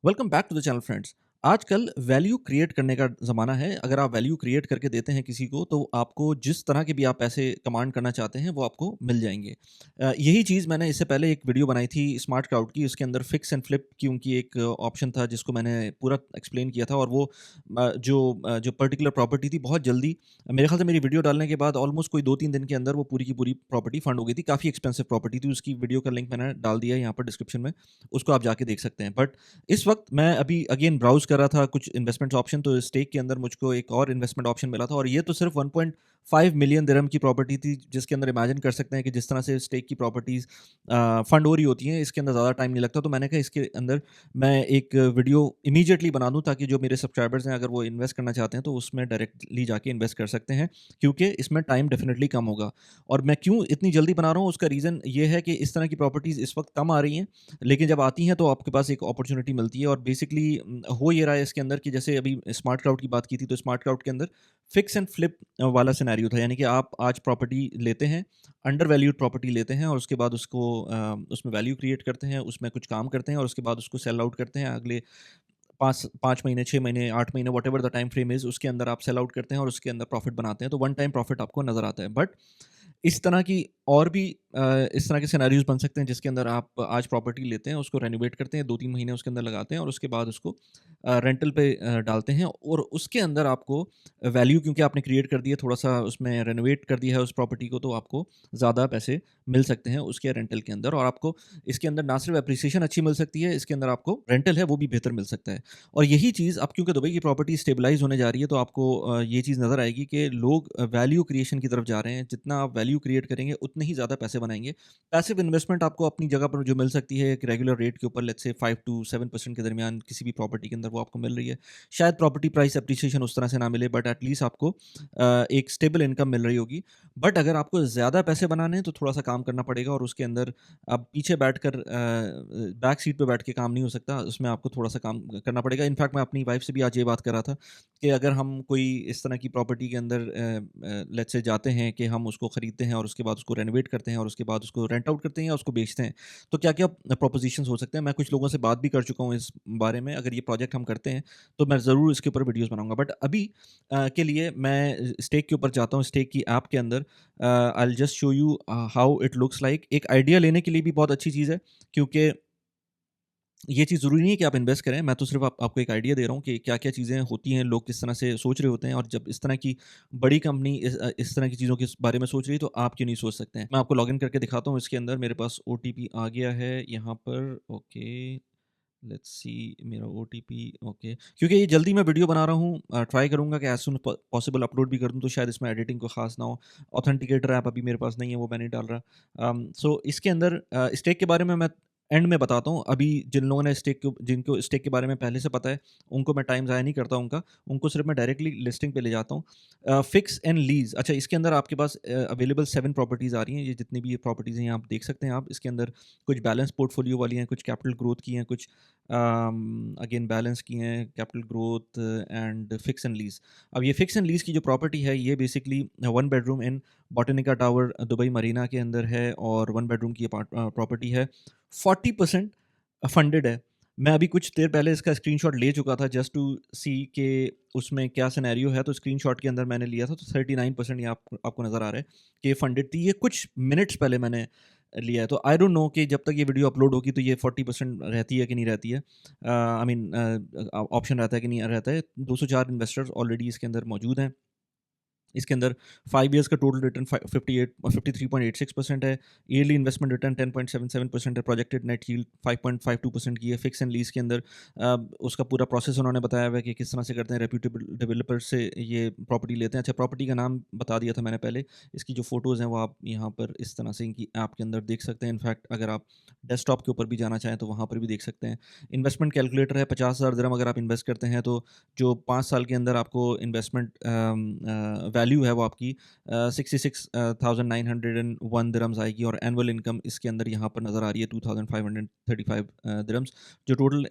Welcome back to the channel friends. आजकल value create करने का ज़माना है। अगर आप वैल्यू क्रिएट करके देते हैं किसी को, तो आपको जिस तरह के भी आप पैसे कमांड करना चाहते हैं, वो आपको मिल जाएँगे। यही चीज़ मैंने इससे पहले एक वीडियो बनाई थी स्मार्ट क्राउड की, उसके अंदर फिक्स एंड फ्लिप की उनकी एक ऑप्शन था, जिसको मैंने पूरा एक्सप्लेन किया था। और वो जो पर्टिकुलर प्रॉपर्टी थी, बहुत जल्दी मेरे ख़्याल से मेरी वीडियो डालने के बाद ऑलमोस्ट कोई 2-3 दिन के अंदर वो पूरी की पूरी प्रॉपर्टी फंड हो गई थी। काफ़ी एक्सपेंसिव प्रॉपर्टी थी, उसकी वीडियो का लिंक मैंने डाल दिया है यहाँ पर डिस्क्रिप्शन में, उसको आप जाके देख सकते हैं। बट इस वक़्त मैं अभी अगेन ब्राउज़ कर रहा था कुछ इन्वेस्टमेंट ऑप्शन, तो स्टेक के अंदर मुझको एक और इन्वेस्टमेंट ऑप्शन मिला था, और ये तो सिर्फ़ 1.5 मिलियन दिरहम की प्रॉपर्टी थी, जिसके अंदर इमेजिन कर सकते हैं कि जिस तरह से स्टेक की प्रॉपर्टीज़ फंड हो रही होती हैं, इसके अंदर ज़्यादा टाइम नहीं लगता। तो मैंने कहा इसके अंदर मैं एक वीडियो इमीडिएटली बना दूँ, ताकि जो मेरे सब्सक्राइबर्स हैं, अगर वो इन्वेस्ट करना चाहते हैं, तो उसमें डायरेक्टली जाके इन्वेस्ट कर सकते हैं, क्योंकि इसमें टाइम डेफ़िनिटली कम होगा। और मैं क्यों इतनी जल्दी बना रहा हूँ, उसका रीज़न ये है कि इस तरह की प्रॉपर्टीज़ इस वक़्त कम आ रही हैं, लेकिन जब आती हैं तो आपके पास एक अपॉर्च्युनिटी मिलती है। और बेसिकली हो ये रहा है इसके अंदर कि जैसे अभी स्मार्ट क्राउड की बात की थी, तो स्मार्ट क्राउड के अंदर फिक्स एंड फ्लिप वाला सिनेरियो था। यानी कि आप आज प्रॉपर्टी लेते हैं, अंडर वैल्यूड प्रॉपर्टी लेते हैं, और उसके बाद उसको उसमें वैल्यू क्रिएट करते हैं, उसमें कुछ काम करते हैं, और उसके बाद उसको सेल आउट करते हैं अगले 5 महीने, 6 महीने, 8 महीने, whatever the time frame is, उसके अंदर आप सेल आउट करते हैं और उसके अंदर प्रॉफिट बनाते हैं। तो वन टाइम प्रॉफिट आपको नज़र आता है। बट इस तरह की और भी इस तरह के सिनेरियोज़ बन सकते हैं, जिसके अंदर आप आज प्रॉपर्टी लेते हैं, उसको रेनोवेट करते हैं, 2-3 महीने उसके अंदर लगाते हैं, और उसके बाद उसको रेंटल पे डालते हैं, और उसके अंदर आपको वैल्यू, क्योंकि आपने क्रिएट कर दी है, थोड़ा-सा उसमें रेनोवेट कर दिया है उस प्रॉपर्टी को, तो आपको ज़्यादा पैसे मिल सकते हैं उसके रेंटल के अंदर। और आपको इसके अंदर ना सिर्फ एप्रिसिएशन अच्छी मिल सकती है, इसके अंदर आपको रेंटल है वो भी बेहतर मिल सकता है। और यही चीज़ अब क्योंकि दुबई की प्रॉपर्टी स्टेबलाइज़ होने जा रही है, तो आपको ये चीज़ नज़र आएगी कि लोग वैल्यू क्रिएशन की तरफ जा रहे हैं। जितना आप वैल्यू क्रिएट करेंगे, उतने ही ज़्यादा पैसे बनाएँगे। पैसिव इन्वेस्टमेंट आपको अपनी जगह पर जो मिल सकती है, एक रेगुलर रेट के ऊपर, लेट्स से 5 टू 7% के दरमियान किसी भी प्रॉपर्टी के अंदर वो आपको मिल रही है। शायद प्रॉपर्टी प्राइस एप्रिसिएशन उस तरह से ना मिले, बट एट लीस्ट आपको एक स्टेबल इनकम मिल रही होगी। बट अगर आपको ज़्यादा पैसे बनाने हैं, तो थोड़ा-सा काम करना पड़ेगा, और उसके अंदर आप पीछे बैठकर बैक सीट पे बैठ के काम नहीं हो सकता, उसमें आपको थोड़ा-सा काम करना पड़ेगा। इनफैक्ट मैं अपनी वाइफ़ से भी आज ये बात कर रहा था कि अगर हम कोई इस तरह की प्रॉपर्टी के अंदर लेट्स से जाते हैं कि हम उसको खरीदते हैं, और उसके बाद उसको रेनोवेट करते हैं, और उसके बाद उसको रेंट आउट करते हैं या उसको बेचते हैं, तो क्या-क्या प्रोपोज़िशंस हो सकते हैं। मैं कुछ लोगों से बात भी कर चुका हूँ इस बारे में। अगर ये प्रोजेक्ट हम करते हैं, तो मैं ज़रूर इसके ऊपर वीडियोज़ बनाऊँगा। बट अभी के लिए मैं स्टेक के ऊपर जाता हूँ। स्टेक की ऐप के अंदर I will just show you how it looks like. एक आइडिया लेने के लिए भी बहुत अच्छी चीज़ है, क्योंकि ये चीज़ ज़रूरी नहीं है कि आप इन्वेस्ट करें। मैं तो सिर्फ़ आपको एक आइडिया दे रहा हूँ कि क्या-क्या चीज़ें होती हैं, लोग किस तरह से सोच रहे होते हैं, और जब इस तरह की बड़ी कंपनी इस तरह की चीज़ों के बारे में सोच रही है, तो आप क्यों नहीं सोच सकते हैं। मैं आपको लॉगिन करके दिखाता हूँ। इसके अंदर मेरे पास ओटीपी आ गया है यहाँ पर। ओके, लेट्स सी मेरा ओटीपी। ओके, क्योंकि ये जल्दी मैं वीडियो बना रहा हूँ, ट्राई करूँगा कि एज़ सून प पॉसिबल अपलोड भी कर दूँ, तो शायद इसमें एडिटिंग कोई ख़ास ना हो। ऑथेंटिकेटर ऐप अभी मेरे पास नहीं है, वो मैं नहीं डाल रहा। सो इसके अंदर स्टेक के बारे में मैं एंड में बताता हूँ। अभी जिन लोगों ने जिनको स्टेक के बारे में पहले से पता है, उनको मैं टाइम ज़ाया नहीं करता उनका, उनको सिर्फ़ मैं डायरेक्टली लिस्टिंग पे ले जाता हूँ। फिक्स एंड लीज़, अच्छा, इसके अंदर आपके पास अवेलेबल 7 प्रॉपर्टीज़ आ रही हैं। ये जितनी भी ये प्रॉपर्टीज़ हैं, यहाँ आप देख सकते हैं आप। इसके अंदर कुछ बैलेंस पोर्टफोलियो वाली हैं, कुछ कैपिटल ग्रोथ की हैं, कुछ अगेन बैलेंस की हैं, capital growth and fix and lease. अब ये फिक्स एंड लीज़ की जो प्रॉपर्टी है, ये बेसिकली 1 बेडरूम इन बॉटेनिका टावर दुबई मरीना के अंदर है, और 1 बेडरूम की प्रॉपर्टी है। 40% फंडेड है। मैं अभी कुछ देर पहले इसका स्क्रीनशॉट ले चुका था, जस्ट टू सी के उसमें क्या सिनेरियो है, तो स्क्रीनशॉट के अंदर मैंने लिया था, तो 39% ये आपको नज़र आ रहा है कि ये फंडेड थी। ये कुछ मिनट्स पहले मैंने लिया है, तो आई डोंट नो कि जब तक ये वीडियो अपलोड होगी, तो ये 40% रहती है कि नहीं रहती है। आई मीन ऑप्शन रहता है कि नहीं रहता है। 204 इन्वेस्टर्स ऑलरेडी इसके अंदर मौजूद हैं। इसके अंदर 5 इयर्स का टोटल रिटर्न 53.86% है। ईयरली इन्वेस्टमेंट रिटर्न 10.77% है। प्रोजेक्टेड नेट यील्ड 5.52% की है। फिक्स एंड लीज़ के अंदर उसका पूरा प्रोसेस उन्होंने बताया हुआ है कि किस तरह से करते हैं। रेप्यूटेबल डेवलपर से ये प्रॉपर्टी लेते हैं। अच्छा, प्रॉपर्टी का नाम बता दिया था मैंने पहले। इसकी जो फ़ोटोज़ हैं, वो आप यहाँ पर इस तरह से इनकी ऐप के अंदर देख सकते हैं। इनफैक्ट अगर आप डेस्कटॉप के ऊपर भी जाना चाहें, तो वहाँ पर भी देख सकते हैं। इन्वेस्टमेंट कैलकुलेटर है। 50,000 दिरहम अगर आप इन्वेस्ट करते हैं, तो जो 5 साल के अंदर आपको इन्वेस्टमेंट वैल्यू है, वो आपकी 66,901 दिरहम्स आएगी, और एनुअल इनकम इसके अंदर यहाँ पर नज़र आ रही है 2,535 दिरहम्स। जो total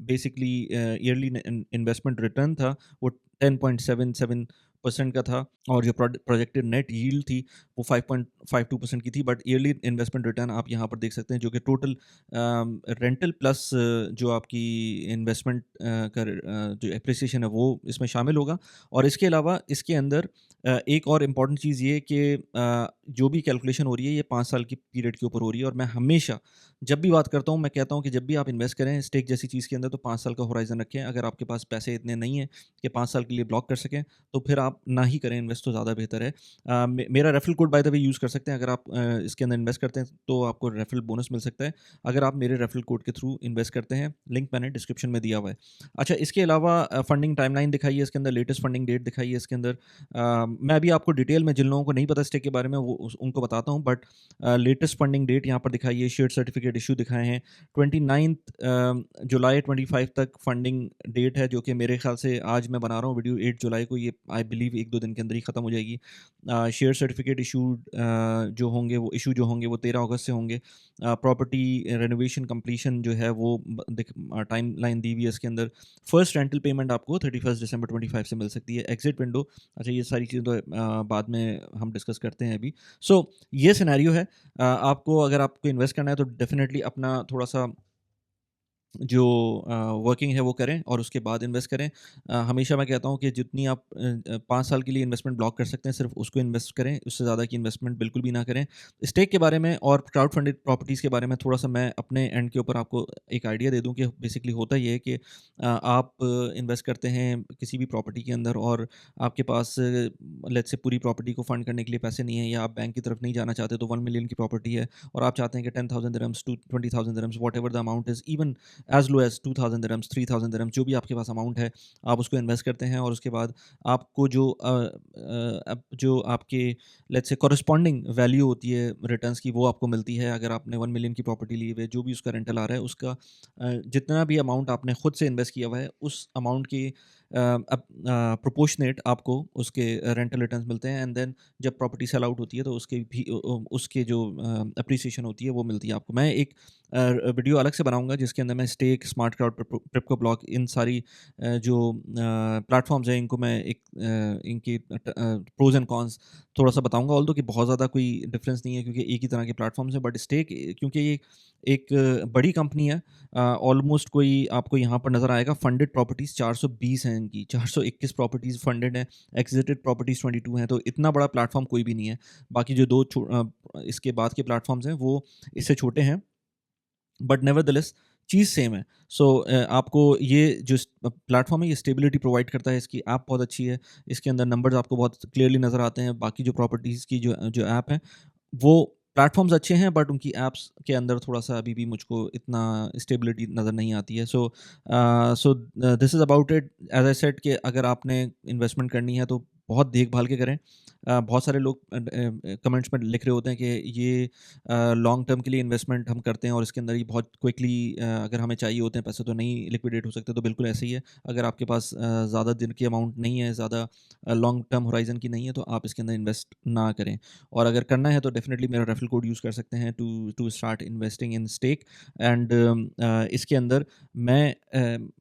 basically yearly investment return था, वो 10.77 परसेंट का था और जो प्रोजेक्टेड नेट यील्ड थी वो 5.52% की थी, बट ईयरली इन्वेस्टमेंट रिटर्न आप यहाँ पर देख सकते हैं जो कि टोटल रेंटल प्लस जो आपकी इन्वेस्टमेंट जो एप्रिसिएशन है वो इसमें शामिल होगा। और इसके अलावा इसके अंदर एक और इम्पॉर्टेंट चीज़ ये कि जो भी कैलकुलेशन हो रही है ये 5 साल की पीरियड के ऊपर हो रही है, और मैं हमेशा जब भी बात करता हूँ मैं कहता हूँ कि जब भी आप इन्वेस्ट करें स्टेक जैसी चीज़ के अंदर तो 5 साल का होराइज़न रखें। अगर आपके पास पैसे इतने नहीं हैं कि 5 साल के लिए ब्लॉक कर सकें तो फिर आप ना ही करें इन्वेस्ट, तो ज़्यादा बेहतर है। मेरा referral code by the way use कर सकते हैं। अगर आप इसके अंदर इन्वेस्ट करते हैं तो आपको रेफरल बोनस मिल सकता है अगर आप मेरे रेफरल कोड के थ्रू इन्वेस्ट करते हैं। लिंक मैंने डिस्क्रिप्शन में दिया हुआ है। अच्छा, इसके अलावा फंडिंग टाइमलाइन दिखाई है इसके अंदर, लेटेस्ट फंडिंग डेट दिखाई है इसके अंदर। मैं अभी आपको डिटेल में जिन लोगों को नहीं पता स्टेक के बारे में वो उनको बताता हूँ, बट लेटेस्ट फंडिंग डेट यहाँ पर दिखाई है, शेयर सर्टिफिकेट इशू दिखाए हैं 29 जुलाई 25 तक फंडिंग डेट है, जो कि मेरे ख्याल से आज मैं बना रहा हूँ वीडियो 8 जुलाई को, ये आई बिलीव 1-2 दिन के अंदर ही ख़त्म हो जाएगी। शेयर सर्टिफिकेट इशूड जो होंगे वो इशू जो होंगे वो 13 अगस्त से होंगे। प्रॉपर्टी रेनोवेशन कंप्लीशन जो है वो टाइम लाइन दी हुई है इसके अंदर। फर्स्ट रेंटल पेमेंट आपको 31 दिसंबर 25 से मिल सकती है। एग्जिट विंडो, अच्छा ये सारी चीज़ें तो बाद में हम डिस्कस करते हैं अभी। सो ये सिनेरियो है। आपको अगर आपको इन्वेस्ट करना है तो डेफिनेटली अपना थोड़ा-सा जो वर्किंग है वो करें और उसके बाद इन्वेस्ट करें। हमेशा मैं कहता हूँ कि जितनी आप 5 साल के लिए इन्वेस्टमेंट ब्लॉक कर सकते हैं सिर्फ उसको इन्वेस्ट करें, उससे ज़्यादा की इन्वेस्टमेंट बिल्कुल भी ना करें। स्टेक के बारे में और क्राउड फंडेड प्रॉपर्टीज़ के बारे में थोड़ा-सा मैं अपने एंड के ऊपर आपको एक आइडिया दे दूँ कि बेसिकली होता ये है कि आप इन्वेस्ट करते हैं किसी भी प्रॉपर्टी के अंदर और आपके पास लेट्स से पूरी प्रॉपर्टी को फंड करने के लिए पैसे नहीं है, या आप बैंक की तरफ नहीं जाना चाहते, तो 1 मिलियन की प्रॉपर्टी है और आप चाहते हैं कि 10,000 dirhams to 20,000 dirhams whatever the amount is, even as low as 2000 dirhams, 3000 dirhams, जो भी आपके पास अमाउंट है, आप उसको इन्वेस्ट करते हैं और उसके बाद आपको जो आपके लेट्स से कॉरेस्पॉन्डिंग वैल्यू होती है रिटर्न्स की वो आपको मिलती है। अगर आपने 1 मिलियन की प्रॉपर्टी ली हुई है, जो भी उसका रेंटल आ रहा है उसका जितना भी अमाउंट आपने खुद से इन्वेस्ट किया हुआ है उस अमाउंट की प्रोपोर्शनेट आपको उसके रेंटल रिटर्न्स मिलते हैं, एंड देन जब प्रॉपर्टी सेल आउट होती है तो उसके भी उसके जो एप्रिसिएशन होती है वो मिलती है आपको। मैं एक वीडियो अलग से बनाऊँगा जिसके अंदर मैं स्टेक, स्मार्ट क्राउड, प्रिपको ब्लॉक, इन सारी जो प्लेटफ़ॉर्म्स हैं इनको मैं एक इनकी प्रोज़ एंड कॉन्स थोड़ा-सा बताऊँगा। ऑल्दो कि बहुत ज़्यादा कोई डिफ़रेंस नहीं है क्योंकि एक ही तरह के प्लेटफ़ॉर्म्स हैं, बट स्टेक क्योंकि ये एक बड़ी कंपनी है, ऑलमोस्ट कोई आपको यहाँ पर नज़र आएगा फंडेड प्रॉपर्टीज़ 420 हैं इनकी, 421 प्रॉपर्टीज़ फंडेड हैं, एग्ज़िटेड प्रॉपर्टीज़ 22 हैं, तो इतना बड़ा प्लेटफ़ॉर्म कोई भी नहीं है। बाकी जो 2 इसके बाद के प्लेटफ़ॉर्म्स हैं वो इससे छोटे हैं, बट नेवरदलेस चीज़ सेम है। सो आपको ये जो प्लेटफ़ॉर्म है ये स्टेबिलिटी प्रोवाइड करता है, इसकी ऐप बहुत अच्छी है, इसके अंदर नंबर्स आपको बहुत क्लियरली नज़र आते हैं। बाकी जो प्रॉपर्टीज़ की जो जो ऐप है वो प्लेटफ़ॉर्म्स अच्छे हैं, बट उनकी ऐप्स के अंदर थोड़ा-सा अभी भी मुझको इतना स्टेबिलिटी नज़र नहीं आती है। So this is about it. As I said कि अगर आपने इन्वेस्टमेंट करनी है तो बहुत देखभाल के करें। बहुत सारे लोग कमेंट्स में लिख रहे होते हैं कि ये लॉन्ग टर्म के लिए इन्वेस्टमेंट हम करते हैं और इसके अंदर ही बहुत क्विकली अगर हमें चाहिए होते हैं पैसे तो नहीं लिक्विडेट हो सकते, तो बिल्कुल ऐसे ही है। अगर आपके पास ज़्यादा दिन की अमाउंट नहीं है, ज़्यादा लॉन्ग टर्म होराइज़न की नहीं है, तो आप इसके अंदर इन्वेस्ट ना करें। और अगर करना है तो डेफिनेटली मेरा रेफरल कोड यूज़ कर सकते हैं to start investing in stake. And इसके अंदर मैं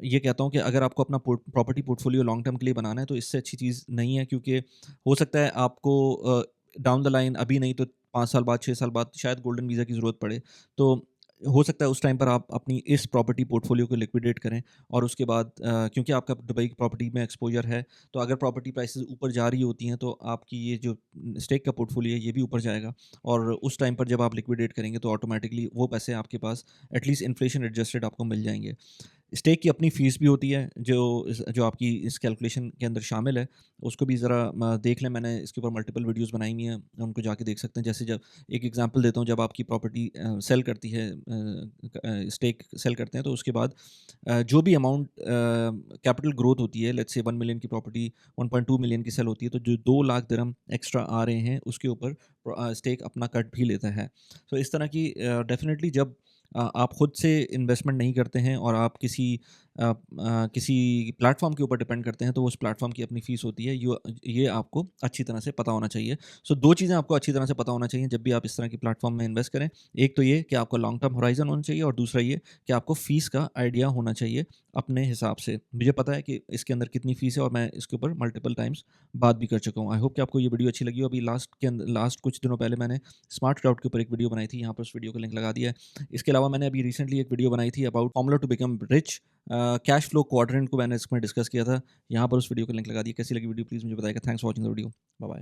ये कहता हूँ कि अगर आपको अपना प्रॉपर्टी पोर्टफोलियो लॉन्ग टर्म के लिए बनाना है तो इससे अच्छी चीज़ नहीं है, क्योंकि हो सकता है आपको डाउन द लाइन, अभी नहीं तो 5 साल बाद, 6 साल बाद शायद गोल्डन वीज़ा की ज़रूरत पड़े। तो हो सकता है उस टाइम पर आप अपनी इस प्रॉपर्टी पोर्टफोलियो को लिक्विडेट करें और उसके बाद क्योंकि आपका दुबई की प्रॉपर्टी में एक्सपोज़र है, तो अगर प्रॉपर्टी प्राइसेज़ ऊपर जा रही होती हैं तो आपकी ये जो स्टेक का पोर्टफोलियो है ये भी ऊपर जाएगा, और उस टाइम पर जब आप लिक्विडेट करेंगे तो ऑटोमैटिकली वो पैसे आपके पास एटलीस्ट इन्फ्लेशन एडजस्टेड आपको मिल जाएँगे। स्टेक की अपनी फ़ीस भी होती है जो आपकी इस कैलकुलेशन के अंदर शामिल है, उसको भी ज़रा देख लें। मैंने इसके ऊपर मल्टीपल वीडियोज़ बनाई हुई हैं, उनको जाके देख सकते हैं। जैसे जब एक एग्ज़ाम्पल देता हूँ, जब आपकी प्रॉपर्टी सेल करती है, स्टेक सेल करते हैं तो उसके बाद जो भी अमाउंट कैपिटल ग्रोथ होती है, लेट्स से 1 मिलियन की प्रॉपर्टी 1.2 मिलियन की सेल होती है, तो जो 2 लाख दिरहम एक्स्ट्रा आ रहे हैं उसके ऊपर स्टेक अपना कट भी लेता है। तो इस तरह की डेफ़िनेटली जब आप खुद से इन्वेस्टमेंट नहीं करते हैं और आप किसी किसी प्लेटफ़ॉर्म के ऊपर डिपेंड करते हैं, तो उस प्लेटफ़ॉर्म की अपनी फ़ीस होती है। ये आपको अच्छी तरह से पता होना चाहिए। सो 2 चीज़ें आपको अच्छी तरह से पता होना चाहिए जब भी आप इस तरह की प्लेटफ़ॉर्म में इन्वेस्ट करें। एक तो ये कि आपको लॉन्ग टर्म होराइज़न होना चाहिए और दूसरा ये कि आपको फ़ीस का आइडिया होना चाहिए अपने हिसाब से। मुझे पता है कि इसके अंदर कितनी फ़ीस है और मैं इसके ऊपर मल्टीपल टाइम्स बात भी कर चुका हूँ। आई होप कि आपको ये वीडियो अच्छी लगी हो। अभी लास्ट कुछ दिनों पहले मैंने स्मार्ट क्राउड के ऊपर एक वीडियो बनाई थी, यहाँ पर उस वीडियो का लिंक लगा दिया है। इसके अलावा मैंने अभी रिसेंटली एक वीडियो बनाई थी about formula to become rich. Cash flow quadrant को मैंने इसमें डिस्कस किया था। यहाँ पर उस वीडियो का लिंक लगा दिया। कैसी लगी वीडियो प्लीज़ मुझे बताइएगा। Thanks for watching the video. Bye bye.